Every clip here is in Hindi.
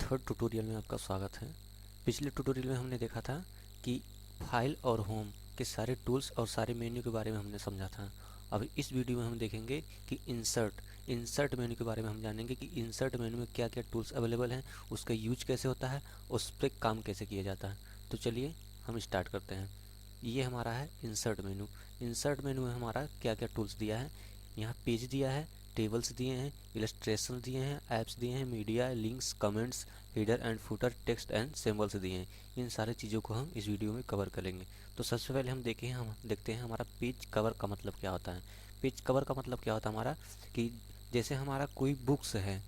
थर्ड ट्यूटोरियल में आपका स्वागत है। पिछले ट्यूटोरियल में हमने देखा था कि फाइल और होम के सारे टूल्स और सारे मेन्यू के बारे में हमने समझा था। अब इस वीडियो में हम देखेंगे कि इंसर्ट मेन्यू के बारे में हम जानेंगे कि इंसर्ट मेन्यू में क्या क्या टूल्स अवेलेबल हैं, उसका यूज कैसे होता है, उस पर काम कैसे किया जाता है। तो चलिए हम स्टार्ट करते हैं। ये हमारा है इंसर्ट मेन्यू। इंसर्ट मेन्यू में हमारा क्या क्या टूल्स दिया है। यहाँ पेज दिया है, टेबल्स दिए हैं, इलस्ट्रेशन दिए हैं, ऐप्स दिए हैं, media, links, comments, header and footer, text and symbols दिए हैं। इन सारी चीज़ों को हम इस वीडियो में कवर करेंगे। तो सबसे पहले हम देखते हैं हमारा पेज कवर का मतलब क्या होता है। पेज कवर का मतलब क्या होता है हमारा कि जैसे हमारा कोई बुक्स है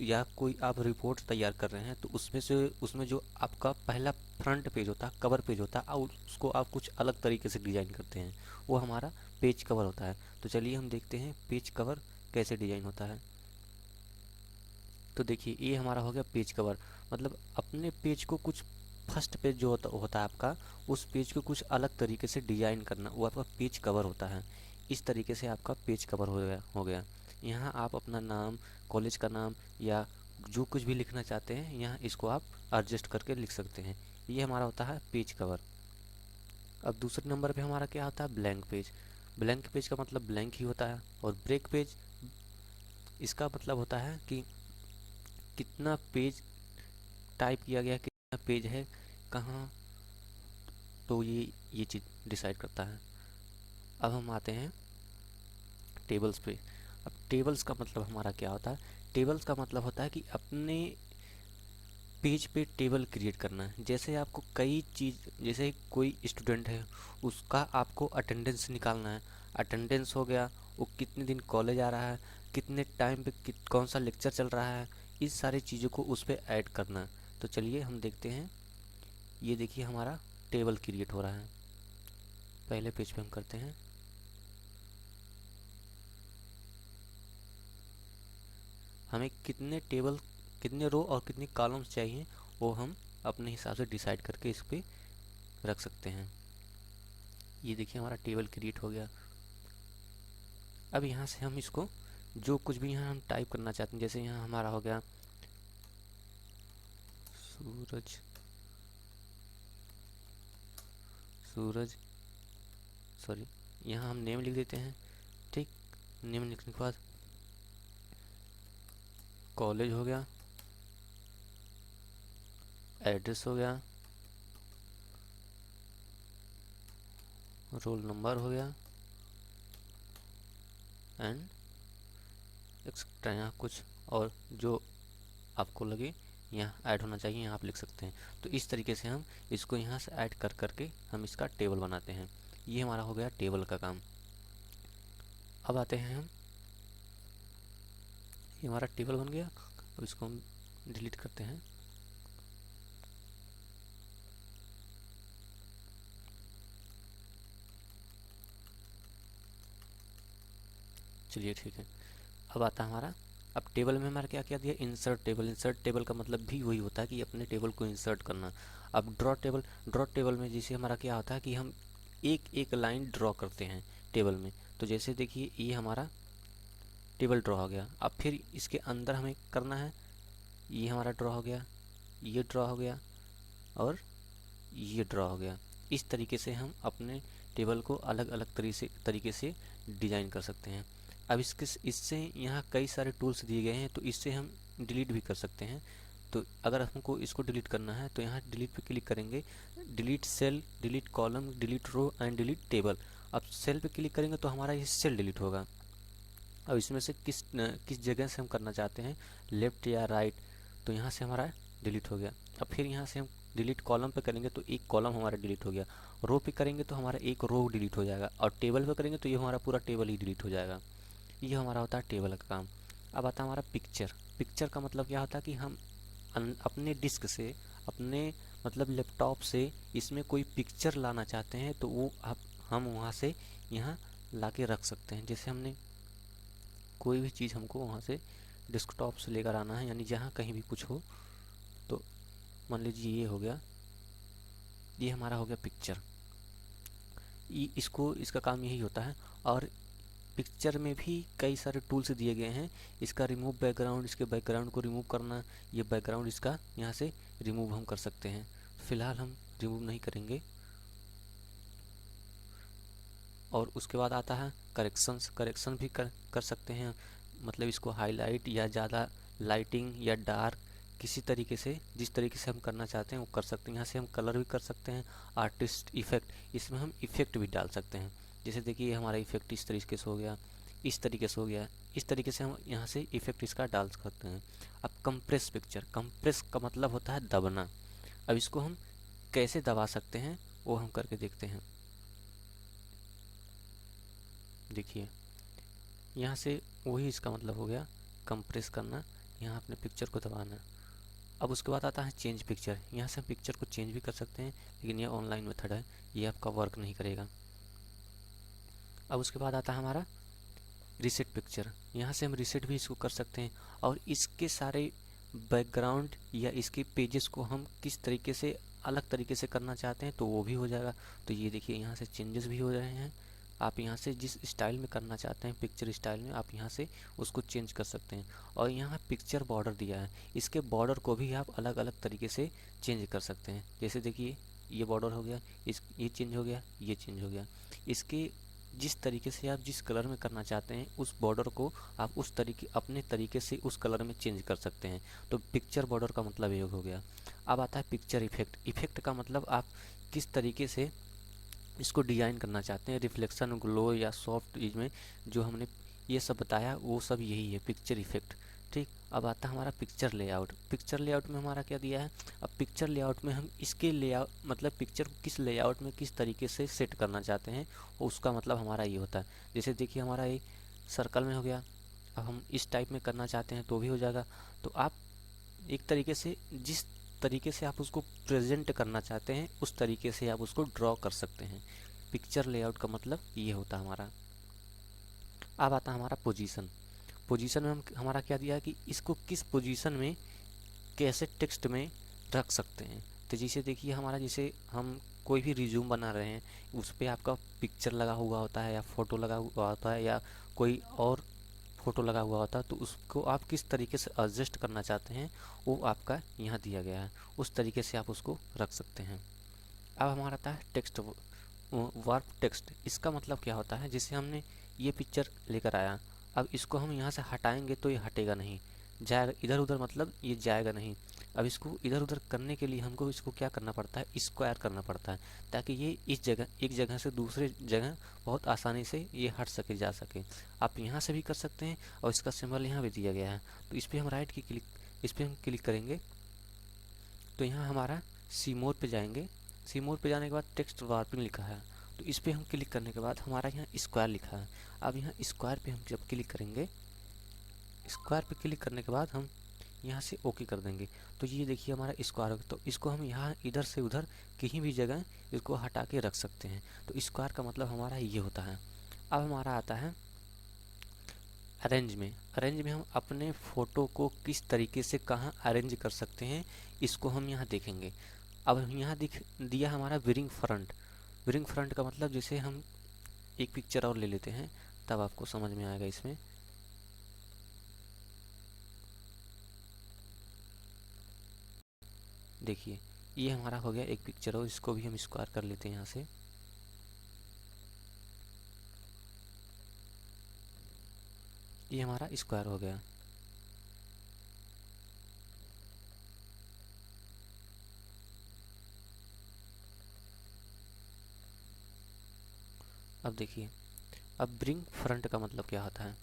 या कोई आप रिपोर्ट तैयार कर रहे हैं, तो उसमें जो आपका पहला फ्रंट पेज होता है, कवर पेज होता है, और उसको आप कुछ अलग तरीके से डिज़ाइन करते हैं, वो हमारा पेज कवर होता है। तो चलिए हम देखते हैं पेज कवर कैसे डिज़ाइन होता है। तो देखिए ये हमारा हो गया पेज कवर। मतलब अपने पेज को कुछ फर्स्ट पेज जो होता है आपका, उस पेज को कुछ अलग तरीके से डिज़ाइन करना, वो आपका पेज कवर होता है। इस तरीके से आपका पेज कवर हो गया। यहाँ आप अपना नाम, कॉलेज का नाम या जो कुछ भी लिखना चाहते हैं, यहाँ इसको आप एडजस्ट करके लिख सकते हैं। ये हमारा होता है पेज कवर। अब दूसरे नंबर पे हमारा क्या होता है, ब्लैंक पेज। ब्लैंक पेज का मतलब ब्लैंक ही होता है। और ब्रेक पेज, इसका मतलब होता है कि कितना पेज टाइप किया गया, कितना पेज है, कहाँ, तो ये चीज़ डिसाइड करता है। अब हम आते हैं टेबल्स पे। अब टेबल्स का मतलब हमारा क्या होता है। टेबल्स का मतलब होता है कि अपने पेज पे टेबल क्रिएट करना है। जैसे आपको कई चीज़, जैसे कोई स्टूडेंट है, उसका आपको अटेंडेंस निकालना है। अटेंडेंस हो गया, वो कितने दिन कॉलेज आ रहा है, कितने टाइम पे कौन सा लेक्चर चल रहा है, इस सारी चीज़ों को उस पर ऐड करना है। तो चलिए हम देखते हैं। ये देखिए हमारा टेबल क्रिएट हो रहा है। पहले पेज पे हम करते हैं। हमें कितने टेबल, कितने रो और कितनी कॉलम्स चाहिए, वो हम अपने हिसाब से डिसाइड करके इस पर रख सकते हैं। ये देखिए हमारा टेबल क्रिएट हो गया। अब यहाँ से हम इसको जो कुछ भी यहाँ हम टाइप करना चाहते हैं, जैसे यहाँ हमारा हो गया सूरज, सूरज सॉरी, यहाँ हम नेम लिख देते हैं। ठीक, नेम लिखने के बाद कॉलेज हो गया, एड्रेस हो गया, रोल नंबर हो गया, एंड एक्सेट्रा। यहाँ कुछ और जो आपको लगे यहाँ ऐड होना चाहिए, यहाँ आप लिख सकते हैं। तो इस तरीके से हम इसको यहाँ से ऐड कर करके हम इसका टेबल बनाते हैं। ये हमारा हो गया टेबल का काम। अब आते हैं हम, ये हमारा टेबल बन गया। अब इसको हम डिलीट करते हैं। चलिए ठीक है। अब आता है हमारा, अब टेबल में हमारा क्या क्या दिया, इंसर्ट टेबल। इंसर्ट टेबल का मतलब भी वही होता है कि अपने टेबल को इंसर्ट करना। अब ड्रॉ टेबल में जैसे हमारा क्या होता है कि हम एक एक लाइन ड्रॉ करते हैं टेबल में। तो जैसे देखिए ये हमारा टेबल ड्रॉ हो गया। अब फिर इसके अंदर हमें करना है, ये हमारा ड्रॉ हो गया, ये ड्रॉ हो गया, और ये ड्रॉ हो गया। इस तरीके से हम अपने टेबल को अलग अलग तरीके से डिज़ाइन कर सकते हैं। अब इससे यहाँ कई सारे टूल्स दिए गए हैं, तो इससे हम डिलीट भी कर सकते हैं। तो अगर हमको इसको डिलीट करना है तो यहाँ डिलीट पे क्लिक करेंगे। Delete cell, delete column, delete row and delete table. अब सेल पे क्लिक करेंगे तो हमारा ये सेल डिलीट होगा। अब इसमें से किस जगह से हम करना चाहते हैं, लेफ़्ट या राइट, तो यहाँ से हमारा डिलीट हो गया। अब फिर यहाँ से हम डिलीट कॉलम पे करेंगे तो एक कॉलम हमारा डिलीट हो गया। रो पे करेंगे तो हमारा एक रो डिलीट हो जाएगा, और टेबल पे करेंगे तो ये हमारा पूरा टेबल ही डिलीट हो जाएगा। ये हमारा होता है टेबल का काम। अब आता है हमारा पिक्चर। पिक्चर का मतलब क्या होता है कि हम अपने डिस्क से, अपने मतलब लैपटॉप से इसमें कोई पिक्चर लाना चाहते हैं, तो वो हम वहाँ से यहाँ ला के रख सकते हैं। जैसे हमने कोई भी चीज़ हमको वहाँ से डेस्कटॉप से लेकर आना है, यानी जहाँ कहीं भी कुछ हो, तो मान लीजिए ये हो गया, ये हमारा हो गया पिक्चर। इसका काम यही होता है। और पिक्चर में भी कई सारे टूल्स दिए गए हैं। इसका रिमूव बैकग्राउंड, इसके बैकग्राउंड को रिमूव करना, ये बैकग्राउंड इसका यहाँ से रिमूव हम कर सकते हैं। फ़िलहाल हम रिमूव नहीं करेंगे। और उसके बाद आता है करेक्शंस। करेक्शन भी कर सकते हैं, मतलब इसको हाईलाइट या ज़्यादा लाइटिंग या डार्क किसी तरीके से, जिस तरीके से हम करना चाहते हैं वो कर सकते हैं। यहाँ से हम कलर भी कर सकते हैं। आर्टिस्ट इफ़ेक्ट, इसमें हम इफ़ेक्ट भी डाल सकते हैं। जैसे देखिए हमारा इफ़ेक्ट इस तरीके से हो गया, इस तरीके से हो गया, इस तरीके से हम यहाँ से इफ़ेक्ट इसका डाल सकते हैं। अब कंप्रेस पिक्चर, कंप्रेस का मतलब होता है दबना। अब इसको हम कैसे दबा सकते हैं वो हम करके देखते हैं। देखिए यहाँ से वही इसका मतलब हो गया कंप्रेस करना, यहाँ अपने पिक्चर को दबाना। अब उसके बाद आता है चेंज पिक्चर। यहाँ से हम पिक्चर को चेंज भी कर सकते हैं, लेकिन ये ऑनलाइन मेथड है, ये आपका वर्क नहीं करेगा। अब उसके बाद आता है हमारा रीसेट पिक्चर। यहाँ से हम रीसेट भी इसको कर सकते हैं, और इसके सारे बैकग्राउंड या इसके पेजेस को हम किस तरीके से अलग तरीके से करना चाहते हैं तो वो भी हो जाएगा। तो ये देखिए यहाँ से चेंजेस भी हो रहे हैं। आप यहाँ से जिस स्टाइल में करना चाहते हैं, पिक्चर स्टाइल में, आप यहाँ से उसको चेंज कर सकते हैं। और यहाँ पिक्चर बॉर्डर दिया है, इसके बॉर्डर को भी आप अलग अलग तरीके से चेंज कर सकते हैं। जैसे देखिए ये बॉर्डर हो गया, ये चेंज हो गया, ये चेंज हो गया। इसके जिस तरीके से आप जिस कलर में करना चाहते हैं उस बॉर्डर को आप उस तरीके अपने तरीके से उस कलर में चेंज कर सकते हैं। तो पिक्चर बॉर्डर का मतलब ये हो गया। अब आता है पिक्चर इफेक्ट। इफेक्ट का मतलब आप किस तरीके से इसको डिज़ाइन करना चाहते हैं, रिफ्लेक्शन, ग्लो या सॉफ्ट इज में जो हमने ये सब बताया वो सब यही है पिक्चर इफेक्ट। ठीक, अब आता है हमारा पिक्चर लेआउट। पिक्चर लेआउट में हमारा क्या दिया है, अब पिक्चर लेआउट में हम इसके लेआउट मतलब पिक्चर को किस लेआउट में किस तरीके से सेट करना चाहते हैं उसका मतलब हमारा ये होता है। जैसे देखिए हमारा ये सर्कल में हो गया, अब हम इस टाइप में करना चाहते हैं तो भी हो जाएगा। तो आप एक तरीके से जिस तरीके से आप उसको प्रेजेंट करना चाहते हैं उस तरीके से आप उसको ड्रॉ कर सकते हैं। पिक्चर लेआउट का मतलब ये होता है हमारा। अब आता है हमारा पोजीशन। पोजीशन में हम हमारा क्या दिया है कि इसको किस पोजीशन में कैसे टेक्स्ट में रख सकते हैं। तो जैसे देखिए हमारा, जैसे हम कोई भी रिज्यूम बना रहे हैं उस पर आपका पिक्चर लगा हुआ होता है या फ़ोटो लगा हुआ होता है या कोई और फ़ोटो लगा हुआ होता है, तो उसको आप किस तरीके से एडजस्ट करना चाहते हैं वो आपका यहाँ दिया गया है, उस तरीके से आप उसको रख सकते हैं। अब हमारा आता है टेक्स्ट वार्प टेक्स्ट। इसका मतलब क्या होता है, जैसे हमने ये पिक्चर लेकर आया, अब इसको हम यहाँ से हटाएंगे तो ये हटेगा नहीं, जाएगा इधर उधर, मतलब ये जाएगा नहीं। अब इसको इधर उधर करने के लिए हमको इसको क्या करना पड़ता है, स्क्वायर करना पड़ता है, ताकि ये इस जगह एक जगह से दूसरे जगह बहुत आसानी से ये हट सके, जा सके। आप यहाँ से भी कर सकते हैं और इसका सिंबल यहाँ भी दिया गया है। तो इस पर हम राइट की क्लिक, इस पर हम क्लिक करेंगे तो यहाँ हमारा सी मोर पे जाएंगे। सी मोर पे जाने के बाद टेक्स्ट वार्पिंग लिखा है, तो इस पर हम क्लिक करने के बाद हमारा यहाँ स्क्वायर लिखा है। अब यहाँ स्क्वायर पे हम जब क्लिक करेंगे, स्क्वायर पे क्लिक करने के बाद हम यहाँ से ओके कर देंगे तो ये देखिए हमारा स्क्वायर हो गया। तो इसको हम यहाँ इधर से उधर कहीं भी जगह इसको हटा के रख सकते हैं। तो स्क्वायर का मतलब हमारा ये होता है। अब हमारा आता है अरेंज में। अरेंज में हम अपने फ़ोटो को किस तरीके से कहाँ अरेंज कर सकते हैं इसको हम यहाँ देखेंगे। अब यहाँ दिख दिया हमारा विरिंग फ्रंट। विरिंग फ्रंट का मतलब, जैसे हम एक पिक्चर और ले लेते हैं तब आपको समझ में आएगा इसमें। देखिए ये हमारा हो गया एक पिक्चर और इसको भी हम स्क्वायर कर लेते हैं यहाँ से। ये हमारा स्क्वायर हो गया। अब देखिए, अब ब्रिंग फ्रंट का मतलब क्या होता है।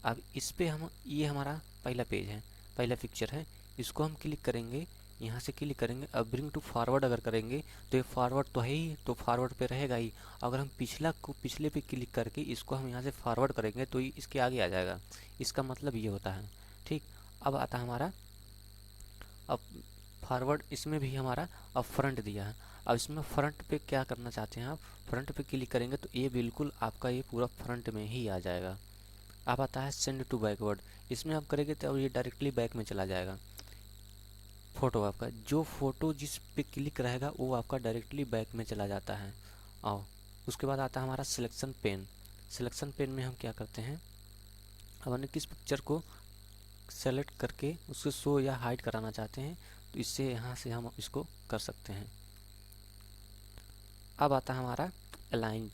अब इस पे हम, ये हमारा पहला पेज है, पहला पिक्चर है, इसको हम क्लिक करेंगे, यहाँ से क्लिक करेंगे। अब ब्रिंग टू फॉरवर्ड अगर करेंगे तो ये फॉरवर्ड तो है ही, तो फॉरवर्ड पे रहेगा ही। अगर हम पिछला को पिछले पे क्लिक करके इसको हम यहाँ से फॉरवर्ड करेंगे तो ये इसके आगे आ जाएगा। इसका मतलब ये होता है। ठीक, अब आता है हमारा अब फॉरवर्ड। इसमें भी हमारा अब फ्रंट दिया है। अब इसमें फ्रंट पे क्या करना चाहते हैं आप, फ्रंट पे क्लिक करेंगे तो ये बिल्कुल आपका ये पूरा फ्रंट में ही आ जाएगा। अब आता है सेंड टू बैकवर्ड। इसमें आप करेंगे तो ये डायरेक्टली बैक में चला जाएगा। फ़ोटो आपका, जो फ़ोटो जिस पे क्लिक रहेगा वो आपका डायरेक्टली बैक में चला जाता है। और उसके बाद आता है हमारा सिलेक्शन पेन। सिलेक्शन पेन में हम क्या करते हैं, हमने किस पिक्चर को सेलेक्ट करके उसको शो या हाइड कराना चाहते हैं, तो इससे यहाँ से हम इसको कर सकते हैं। अब आता है हमारा अलाइन।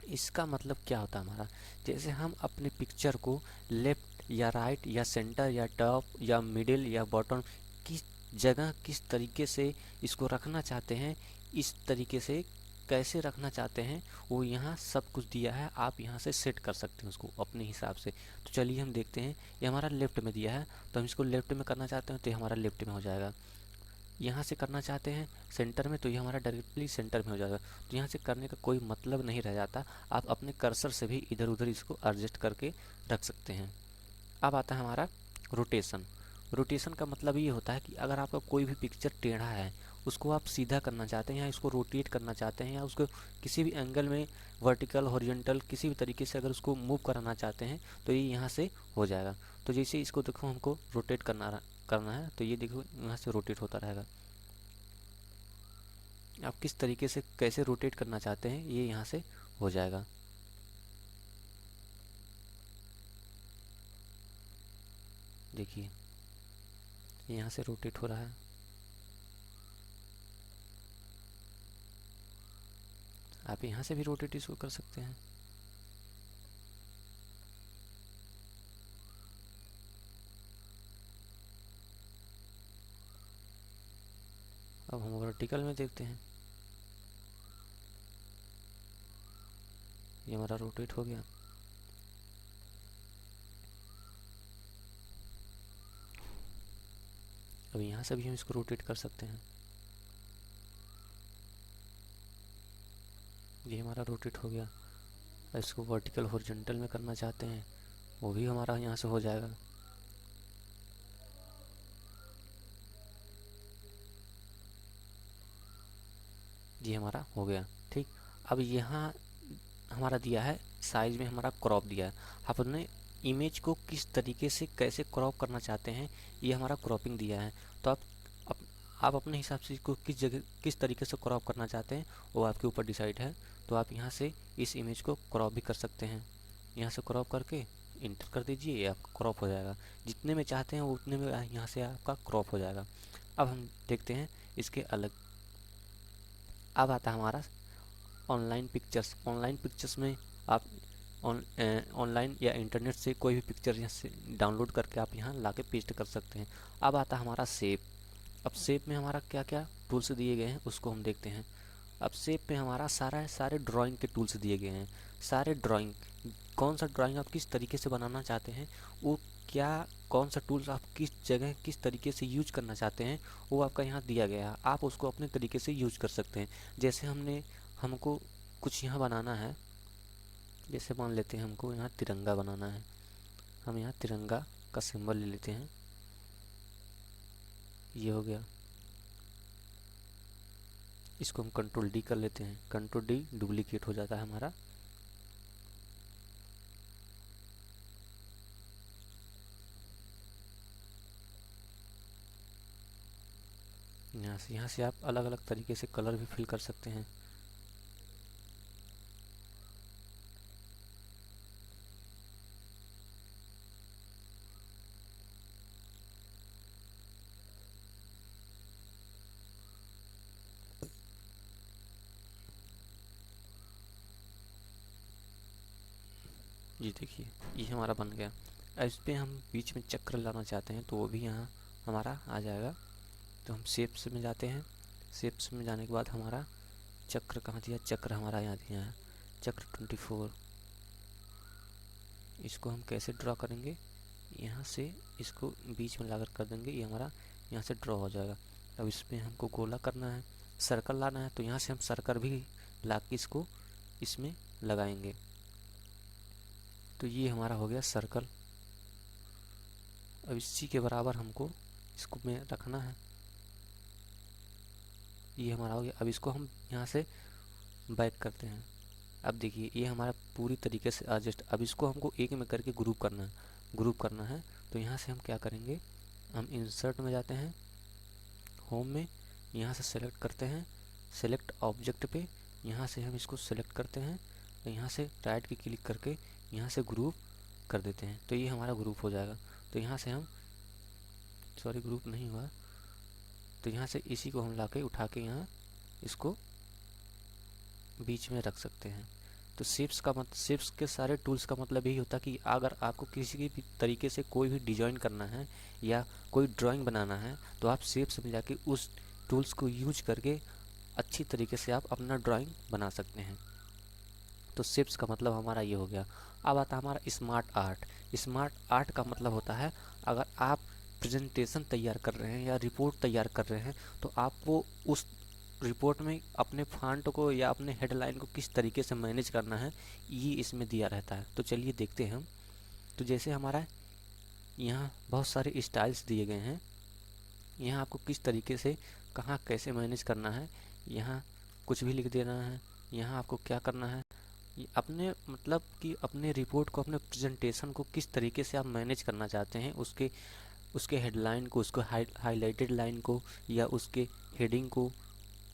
इसका मतलब क्या होता है हमारा, जैसे हम अपने पिक्चर को लेफ्ट या राइट या सेंटर या टॉप या मिडिल या बॉटम किस जगह किस तरीके से इसको रखना चाहते हैं, इस तरीके से कैसे रखना चाहते हैं, वो यहाँ सब कुछ दिया है। आप यहाँ से सेट कर सकते हैं उसको अपने हिसाब से। तो चलिए हम देखते हैं, ये हमारा लेफ्ट में दिया है, तो हम इसको लेफ्ट में करना चाहते हैं तो ये हमारा लेफ्ट में हो जाएगा। यहाँ से करना चाहते हैं सेंटर में, तो ये हमारा डायरेक्टली सेंटर में हो जाएगा। तो यहाँ से करने का कोई मतलब नहीं रह जाता, आप अपने कर्सर से भी इधर उधर इसको एडजस्ट करके रख सकते हैं। अब आता है हमारा रोटेशन। रोटेशन का मतलब ये होता है कि अगर आपका कोई भी पिक्चर टेढ़ा है, उसको आप सीधा करना चाहते हैं या इसको रोटेट करना चाहते हैं या उसको किसी भी एंगल में वर्टिकल हॉरिजॉन्टल किसी भी तरीके से अगर उसको मूव कराना चाहते हैं, तो ये यहाँ से हो जाएगा। तो जैसे इसको देखो हमको रोटेट करना है, तो ये देखो यहाँ से रोटेट होता रहेगा। आप किस तरीके से कैसे रोटेट करना चाहते हैं ये यहाँ से हो जाएगा। देखिए यहाँ से रोटेट हो रहा है। आप यहाँ से भी रोटेट इसको कर सकते हैं। अब हम वर्टिकल में देखते हैं, ये हमारा रोटेट हो गया। अब यहाँ से भी हम इसको रोटेट कर सकते हैं, ये हमारा रोटेट हो गया। इसको वर्टिकल हॉरिजॉन्टल में करना चाहते हैं, वो भी हमारा यहाँ से हो जाएगा। ये हमारा हो गया। ठीक, अब यहाँ हमारा दिया है साइज में, हमारा क्रॉप दिया है। आपने इमेज को किस तरीके से कैसे क्रॉप करना चाहते हैं, ये हमारा क्रॉपिंग दिया है। तो अप, आप अपने हिसाब से इसको किस जगह किस तरीके से क्रॉप करना चाहते हैं वो आपके ऊपर डिसाइड है। तो आप यहाँ से इस इमेज को क्रॉप भी कर सकते हैं, यहाँ से क्रॉप करके इंटर कर दीजिए, ये आपका क्रॉप हो जाएगा। जितने में चाहते हैं उतने में यहाँ से आपका क्रॉप हो जाएगा। अब हम देखते हैं इसके अलग। अब आता है हमारा ऑनलाइन पिक्चर्स। ऑनलाइन पिक्चर्स में आप ऑनलाइन या इंटरनेट से कोई भी पिक्चर यहाँ से डाउनलोड करके आप यहाँ ला के पेस्ट कर सकते हैं। अब आता है हमारा शेप। अब शेप में हमारा क्या क्या टूल्स दिए गए हैं उसको हम देखते हैं। अब शेप में हमारा सारे ड्राइंग के टूल्स दिए गए हैं। सारे ड्राइंग, कौन सा ड्राइंग आप किस तरीके से बनाना चाहते हैं, वो क्या कौन सा टूल्स आप किस जगह किस तरीके से यूज करना चाहते हैं, वो आपका यहाँ दिया गया है। आप उसको अपने तरीके से यूज कर सकते हैं। जैसे हमको कुछ यहाँ बनाना है, जैसे मान लेते हैं हमको यहाँ तिरंगा बनाना है, हम यहाँ तिरंगा का सिंबल ले लेते हैं, ये हो गया। इसको हम कंट्रोल डी कर लेते हैं, कंट्रोल डी डुप्लीकेट हो जाता है हमारा। यहाँ से आप अलग अलग तरीके से कलर भी फिल कर सकते हैं। जी देखिए ये हमारा बन गया। अब इस पर हम बीच में चक्र लाना चाहते हैं तो वो भी यहाँ हमारा आ जाएगा। तो हम शेप्स में जाते हैं, शेप्स में जाने के बाद हमारा चक्र कहाँ दिया, चक्र हमारा यहाँ दिया है, चक्र 24। इसको हम कैसे ड्रॉ करेंगे, यहाँ से इसको बीच में लाकर कर देंगे, ये हमारा यहाँ से ड्रॉ हो जाएगा। अब इसमें हमको गोला करना है, सर्कल लाना है, तो यहाँ से हम सर्कल भी ला के इसको इसमें लगाएंगे। तो ये हमारा हो गया सर्कल। अब इसी के बराबर हमको इसको में रखना है, ये हमारा हो गया। अब इसको हम यहाँ से बैक करते हैं। अब देखिए ये हमारा पूरी तरीके से एडजस्ट। अब इसको हमको एक में करके ग्रुप करना है। तो यहाँ से हम क्या करेंगे, हम इंसर्ट में जाते हैं, होम में, यहाँ से सेलेक्ट करते हैं, सेलेक्ट ऑब्जेक्ट पे, यहाँ से हम इसको सेलेक्ट करते हैं, तो यहाँ से राइट की क्लिक करके यहाँ से ग्रुप कर देते हैं, तो ये हमारा ग्रुप हो जाएगा। तो यहाँ से हम, सॉरी ग्रुप नहीं हुआ, तो यहाँ से इसी को हम लाके उठा के यहाँ इसको बीच में रख सकते हैं। तो शेप्स के सारे टूल्स का मतलब यही होता है कि अगर आपको किसी भी तरीके से कोई भी डिज़ाइन करना है या कोई ड्राइंग बनाना है, तो आप शेप्स में जाके उस टूल्स को यूज करके अच्छी तरीके से आप अपना ड्राइंग बना सकते हैं। तो शेप्स का मतलब हमारा ये हो गया। अब आता है हमारा स्मार्ट आर्ट। स्मार्ट आर्ट का मतलब होता है, अगर आप प्रेजेंटेशन तैयार कर रहे हैं या रिपोर्ट तैयार कर रहे हैं, तो आपको उस रिपोर्ट में अपने फॉन्ट को या अपने हेडलाइन को किस तरीके से मैनेज करना है, ये इसमें दिया रहता है। तो चलिए देखते हैं हम। तो जैसे हमारा यहाँ बहुत सारे स्टाइल्स दिए गए हैं, यहाँ आपको किस तरीके से कहाँ कैसे मैनेज करना है, यहाँ कुछ भी लिख देना है, यहाँ आपको क्या करना है, अपने मतलब कि अपने रिपोर्ट को, अपने प्रेजेंटेशन को किस तरीके से आप मैनेज करना चाहते हैं, उसके हेडलाइन को, उसको हाईलाइटेड लाइन को या उसके हेडिंग को,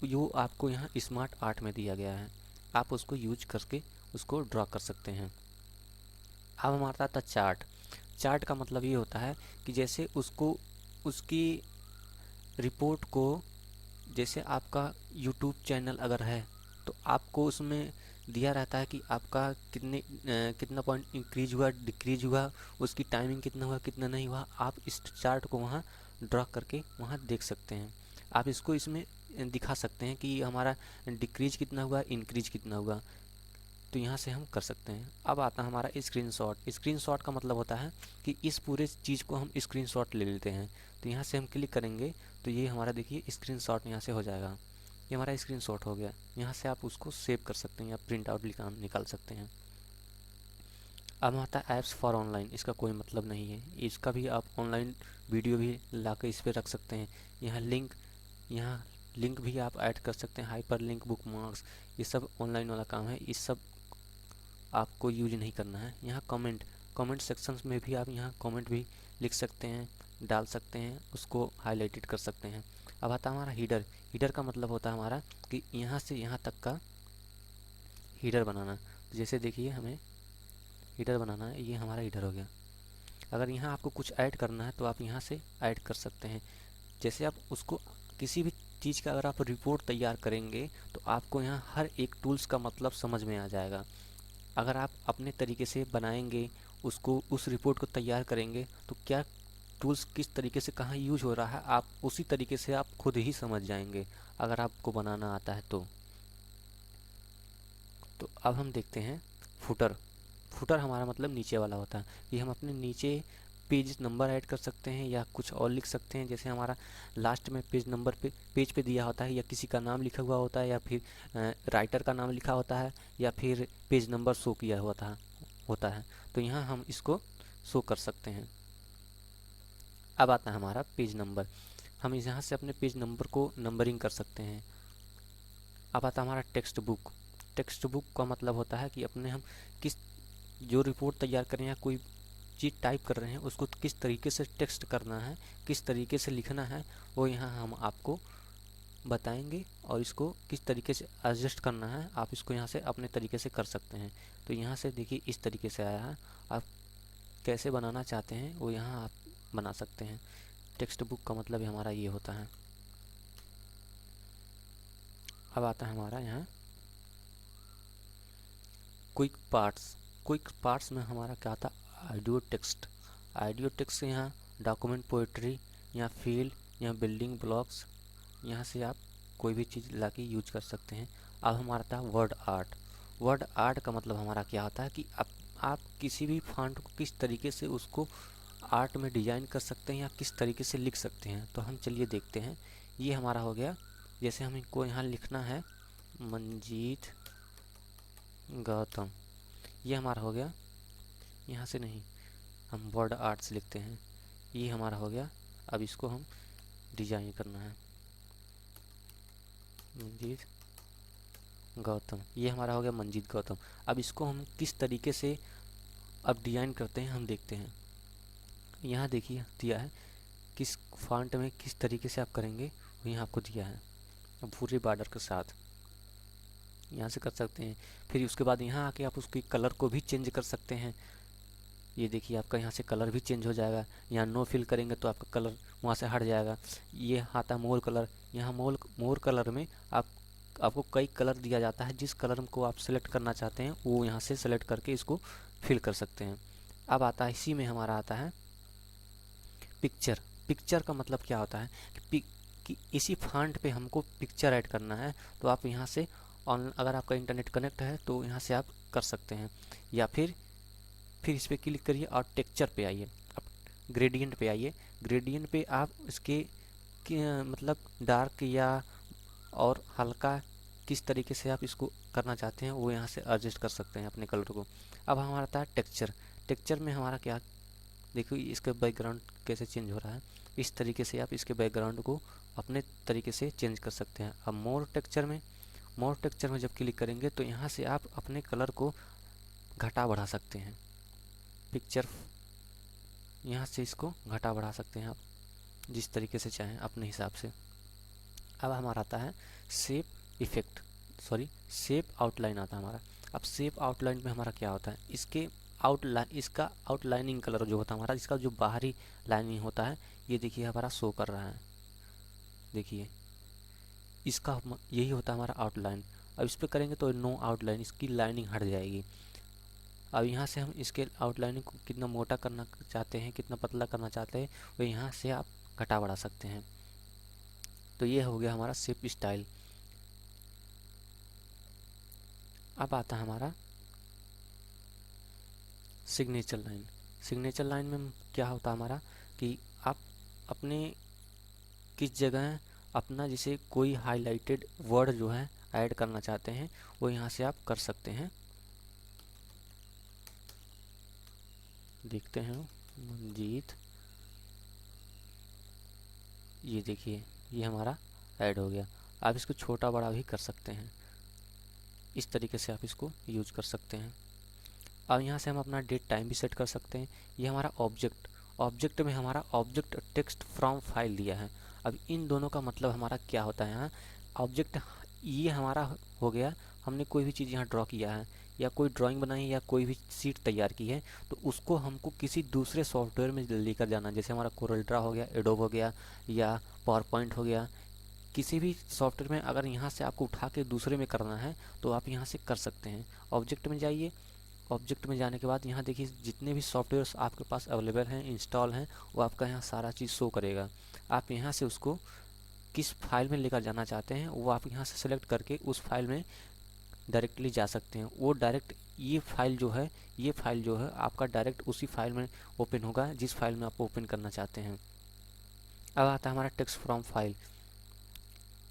यो आपको यहाँ स्मार्ट आर्ट में दिया गया है। आप उसको यूज करके उसको ड्रा कर सकते हैं। अब हमारा आता चार्ट। चार्ट का मतलब ये होता है कि जैसे उसको, उसकी रिपोर्ट को, जैसे आपका यूट्यूब चैनल अगर है तो आपको उसमें दिया रहता है कि आपका कितना पॉइंट इंक्रीज हुआ, डिक्रीज हुआ, उसकी टाइमिंग कितना हुआ, कितना नहीं हुआ। आप इस चार्ट को वहाँ ड्रा करके वहाँ देख सकते हैं। आप इसको इसमें दिखा सकते हैं कि हमारा डिक्रीज कितना हुआ, इंक्रीज कितना हुआ, तो यहाँ से हम कर सकते हैं। अब आता है हमारा स्क्रीनशॉट। स्क्रीनशॉट का मतलब होता है कि इस पूरे चीज़ को हम स्क्रीनशॉट ले लेते हैं। तो यहाँ से हम क्लिक करेंगे तो ये हमारा देखिए स्क्रीनशॉट यहाँ से हो जाएगा। ये हमारा स्क्रीनशॉट हो गया। यहाँ से आप उसको सेव कर सकते हैं या प्रिंट आउट निकाल सकते हैं। अब आता है ऐप्स फॉर ऑनलाइन। इसका कोई मतलब नहीं है, इसका भी आप ऑनलाइन वीडियो भी ला कर इस पर रख सकते हैं। यहाँ लिंक भी आप ऐड कर सकते हैं, हाइपर लिंक, बुक मार्क्स, ये सब ऑनलाइन वाला काम है। इस सब आपको यूज नहीं करना है। यहाँ कमेंट सेक्शंस में भी आप यहाँ कमेंट भी लिख सकते हैं, डाल सकते हैं, उसको हाईलाइटेड कर सकते हैं। अब आता है हमारा हीडर। हीडर का मतलब होता है हमारा कि यहाँ से यहाँ तक का हीडर बनाना। जैसे देखिए हमें हीडर बनाना है, ये हमारा हीडर हो गया। अगर यहाँ आपको कुछ ऐड करना है तो आप यहाँ से ऐड कर सकते हैं। जैसे आप उसको किसी भी चीज़ का अगर आप रिपोर्ट तैयार करेंगे तो आपको यहाँ हर एक टूल्स का मतलब समझ में आ जाएगा। अगर आप अपने तरीके से बनाएंगे, उसको उस रिपोर्ट को तैयार करेंगे, तो क्या टूल्स किस तरीके से कहाँ यूज हो रहा है, आप उसी तरीके से आप खुद ही समझ जाएंगे अगर आपको बनाना आता है तो। अब हम देखते हैं फुटर। फुटर हमारा मतलब नीचे वाला होता है। ये हम अपने नीचे पेज नंबर ऐड कर सकते हैं या कुछ और लिख सकते हैं। जैसे हमारा लास्ट में पेज नंबर पेज पे दिया होता है, या किसी का नाम लिखा हुआ होता है, या फिर राइटर का नाम लिखा होता है, या फिर पेज नंबर शो किया होता है, तो यहाँ हम इसको शो कर सकते हैं। अब आता है हमारा पेज नंबर। हम यहाँ से अपने पेज नंबर को नंबरिंग कर सकते हैं। अब आता है हमारा टेक्स्ट बुक। टेक्स्ट बुक का मतलब होता है कि अपने हम किस, जो रिपोर्ट तैयार करें या कोई चीज़ टाइप कर रहे हैं, उसको किस तरीके से टेक्स्ट करना है, किस तरीके से लिखना है, वो यहाँ हम आपको बताएंगे। और इसको किस तरीके से एडजस्ट करना है, आप इसको यहाँ से अपने तरीके से कर सकते हैं। तो यहाँ से देखिए इस तरीके से आया है। आप कैसे बनाना चाहते हैं वो यहाँ आप बना सकते हैं। टेक्स्ट बुक का मतलब हमारा ये होता है। अब आता है हमारा यहाँ क्विक पार्ट्स। क्विक पार्ट्स में हमारा क्या आता है, ऑडियो टेक्स्ट। ऑडियो टेक्स्ट से यहाँ डॉक्यूमेंट, पोएट्री, या फील्ड, या बिल्डिंग ब्लॉक्स, यहाँ से आप कोई भी चीज़ लाके यूज कर सकते हैं। अब हमारा था वर्ड आर्ट। वर्ड आर्ट का मतलब हमारा क्या होता है कि आप किसी भी फॉन्ट को किस तरीके से उसको आर्ट में डिजाइन कर सकते हैं या किस तरीके से लिख सकते हैं। तो हम चलिए देखते हैं। ये हमारा हो गया। जैसे हम इनको यहाँ लिखना है मंजीत गौतम, ये हमारा हो गया। यहाँ से नहीं, हम वर्ड आर्ट्स लिखते हैं, ये हमारा हो गया। अब इसको हम डिजाइन करना है, मंजीत गौतम, ये हमारा हो गया मंजीत गौतम। अब इसको हम किस तरीके से अब डिजाइन करते हैं हम देखते हैं। यहाँ देखिए दिया है किस फॉन्ट में किस तरीके से आप करेंगे, वो यहाँ आपको दिया है पूरे बॉर्डर के साथ। यहाँ से कर सकते हैं। फिर उसके बाद यहाँ आके आप उसकी कलर को भी चेंज कर सकते हैं। ये देखिए आपका यहाँ से कलर भी चेंज हो जाएगा। यहाँ नो फिल करेंगे तो आपका कलर वहाँ से हट जाएगा। ये आता है मोर कलर। यहाँ मोर कलर में आपको कई कलर दिया जाता है। जिस कलर को आप सेलेक्ट करना चाहते हैं वो यहाँ से सेलेक्ट करके इसको फिल कर सकते हैं। अब आता है इसी में हमारा आता है पिक्चर। पिक्चर का मतलब क्या होता है कि इसी फॉन्ट पे हमको पिक्चर ऐड करना है, तो आप यहाँ से अगर आपका इंटरनेट कनेक्ट है तो यहाँ से आप कर सकते हैं। या फिर इस पर क्लिक करिए और टेक्सचर पे आइए, अब ग्रेडियंट पे आइए। ग्रेडियंट पे आप इसके मतलब डार्क या और हल्का किस तरीके से आप इसको करना चाहते हैं वो यहाँ से एडजस्ट कर सकते हैं अपने कलर को। अब हमारा आता है टेक्सचर। टेक्सचर में हमारा क्या, देखो इसका बैकग्राउंड कैसे चेंज हो रहा है। इस तरीके से आप इसके बैकग्राउंड को अपने तरीके से चेंज कर सकते हैं। अब मोर टेक्सचर में जब क्लिक करेंगे तो यहाँ से आप अपने कलर को घटा बढ़ा सकते हैं। पिक्चर यहाँ से इसको घटा बढ़ा सकते हैं आप जिस तरीके से चाहें अपने हिसाब से। अब हमारा आता है शेप आउटलाइन आता है हमारा। अब शेप आउटलाइन में हमारा क्या होता है, इसका आउटलाइनिंग कलर जो होता है हमारा, इसका जो बाहरी लाइनिंग होता है, ये देखिए हमारा शो कर रहा है। देखिए इसका यही होता है हमारा आउटलाइन। अब इस पर करेंगे तो नो आउटलाइन, इसकी लाइनिंग हट जाएगी। अब यहाँ से हम इसके आउटलाइनिंग को कितना मोटा करना चाहते हैं, कितना पतला करना चाहते हैं, वो यहाँ से आप घटा बढ़ा सकते हैं। तो ये हो गया हमारा शेप स्टाइल। अब आता है हमारा सिग्नेचर लाइन। सिग्नेचर लाइन में क्या होता है हमारा कि आप अपने किस जगह अपना जैसे कोई हाईलाइटेड वर्ड जो है ऐड करना चाहते हैं वो यहाँ से आप कर सकते हैं। देखते हैं मंजीत, ये देखिए ये हमारा ऐड हो गया। आप इसको छोटा बड़ा भी कर सकते हैं। इस तरीके से आप इसको यूज कर सकते हैं। अब यहाँ से हम अपना डेट टाइम भी सेट कर सकते हैं। ये हमारा ऑब्जेक्ट में हमारा ऑब्जेक्ट टेक्स्ट फ्रॉम फाइल दिया है। अब इन दोनों का मतलब हमारा क्या होता है, यहाँ ऑब्जेक्ट ये हमारा हो गया, हमने कोई भी चीज़ यहाँ ड्रॉ किया है या कोई ड्राइंग बनाई है या कोई भी शीट तैयार की है, तो उसको हमको किसी दूसरे सॉफ्टवेयर में लेकर जाना। जैसे हमारा कोरल ड्रा हो गया, एडोब हो गया या पावर पॉइंट हो गया। किसी भी सॉफ्टवेयर में अगर यहाँ से आपको उठा के दूसरे में करना है तो आप यहाँ से कर सकते हैं। ऑब्जेक्ट में जाइए। ऑब्जेक्ट में जाने के बाद यहाँ देखिए जितने भी सॉफ्टवेयर्स आपके पास अवेलेबल हैं, इंस्टॉल हैं, वो आपका यहाँ सारा चीज़ शो करेगा। आप यहाँ से उसको किस फाइल में लेकर जाना चाहते हैं वो आप यहाँ से सेलेक्ट करके उस फाइल में डायरेक्टली जा सकते हैं। वो डायरेक्ट ये फाइल जो है आपका डायरेक्ट उसी फाइल में ओपन होगा जिस फाइल में आप ओपन करना चाहते हैं। अब आता है हमारा टेक्स्ट फ्रॉम फाइल।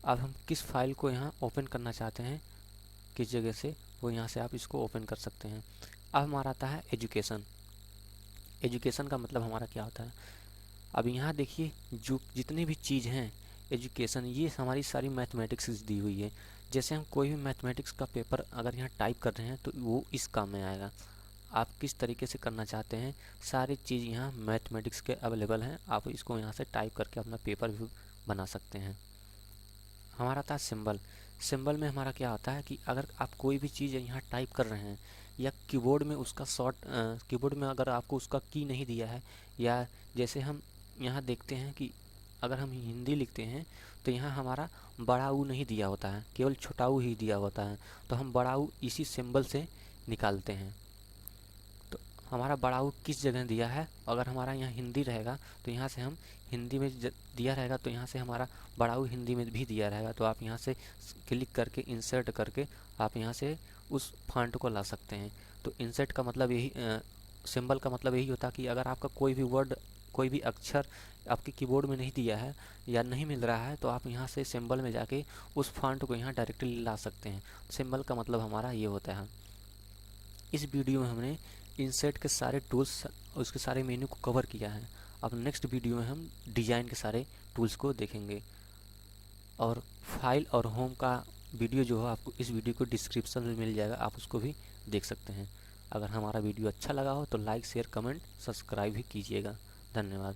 अब हम किस फाइल को यहाँ ओपन करना चाहते हैं, किस जगह से, वो यहाँ से आप इसको ओपन कर सकते हैं। अब हमारा आता है एजुकेशन। एजुकेशन का मतलब हमारा क्या होता है, अब यहाँ देखिए जो जितनी भी चीज़ हैं एजुकेशन, ये हमारी सारी मैथमेटिक्स दी हुई है। जैसे हम कोई भी मैथमेटिक्स का पेपर अगर यहाँ टाइप कर रहे हैं तो वो इस काम में आएगा। आप किस तरीके से करना चाहते हैं, सारी चीज़ यहाँ मैथमेटिक्स के अवेलेबल हैं। आप इसको यहाँ से टाइप करके अपना पेपर भी बना सकते हैं। हमारा था सिंबल में हमारा क्या होता है कि अगर आप कोई भी चीज़ यहाँ टाइप कर रहे हैं या कीबोर्ड में उसका कीबोर्ड में अगर आपको उसका की नहीं दिया है, या जैसे हम यहाँ देखते हैं कि अगर हम हिंदी लिखते हैं तो यहाँ हमारा बड़ा ऊ नहीं दिया होता है, केवल छोटा ऊ ही दिया होता है। तो हम बड़ा ऊ इसी सिंबल से निकालते हैं। तो हमारा बड़ा ऊ किस जगह दिया है, अगर हमारा यहाँ हिंदी रहेगा तो यहाँ से हम हिंदी में दिया रहेगा तो यहाँ से हमारा बड़ा ऊ हिंदी में भी दिया रहेगा। तो आप यहाँ से क्लिक करके इंसर्ट करके आप यहाँ से उस फॉन्ट को ला सकते हैं। तो इंसर्ट का मतलब यही, सिंबल का मतलब यही होता है कि अगर आपका कोई भी वर्ड, कोई भी अक्षर आपके कीबोर्ड में नहीं दिया है या नहीं मिल रहा है तो आप यहाँ से सिंबल में जाके उस फॉन्ट को यहाँ डायरेक्टली ला सकते हैं। सिंबल का मतलब हमारा ये होता है। इस वीडियो में हमने इंसर्ट के सारे टूल्स, उसके सारे मेन्यू को कवर किया है। अब नेक्स्ट वीडियो में हम डिज़ाइन के सारे टूल्स को देखेंगे। और फाइल और होम का वीडियो जो है आपको इस वीडियो को डिस्क्रिप्शन में मिल जाएगा, आप उसको भी देख सकते हैं। अगर हमारा वीडियो अच्छा लगा हो तो लाइक, शेयर, कमेंट, सब्सक्राइब भी कीजिएगा। धन्यवाद।